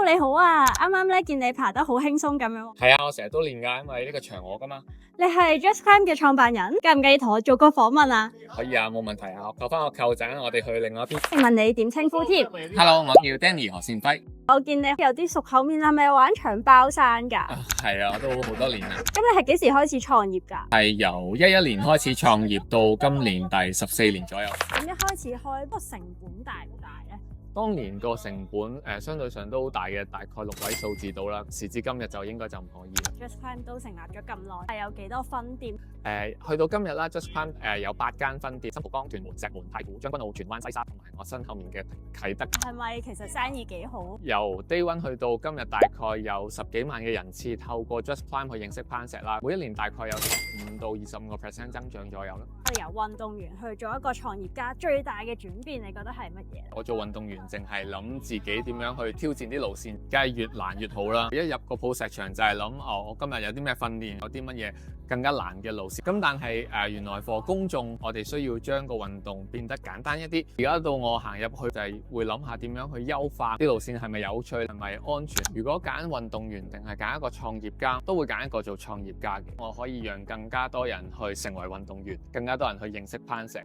你好啊，啱啱咧見你爬得好輕鬆咁樣。係啊，我成日都練㗎，因為呢個場我㗎嘛。你係 Just Climb 嘅創辦人，介唔介意同我做個訪問啊？可以啊，冇問題啊。我扣翻個扣仔，我哋去另外一邊。請問你點稱呼添？ Hello，我叫 Danny 何善輝。我見你有啲熟口面，係咪玩長包山㗎？係啊，我都好多年啦。咁你係幾時開始創業㗎？係由11年開始創業到今年第14年左右。咁一開始開個成本大唔大咧？當年個成本相對上都好大嘅，大概6位數字到啦。時至今日就應該就唔可以啦。Just Climb 都成立咗咁耐，係有幾多分店？去到今日啦 ，Just Climb 有8間分店，新蒲崗、屯門、石門、太古、將軍澳、荃灣、西沙同埋我身後面嘅啟德。係咪其實生意幾好？由 Day One 去到今日，大概有10幾萬嘅人次透過 Just Climb 去認識攀石啦。每一年大概有15到25% 增長左右啦。我哋由運動員去做一個創業家，最大嘅轉變，你覺得係乜嘢？我做運動員淨係諗自己點樣去挑戰啲路線，梗係越難越好啦。一入個抱石場就係諗我今日有啲咩訓練，有啲乜嘢更加難嘅路線。咁但係原來 for 公眾，我哋需要將個運動變得簡單一啲。而家到我行入去就係會諗下點樣去優化啲路線，係咪有趣，係咪安全。如果揀運動員定係揀一個創業家，都會揀一個做創業家嘅。我可以讓更加多人去成為運動員，更加多人去認識攀石。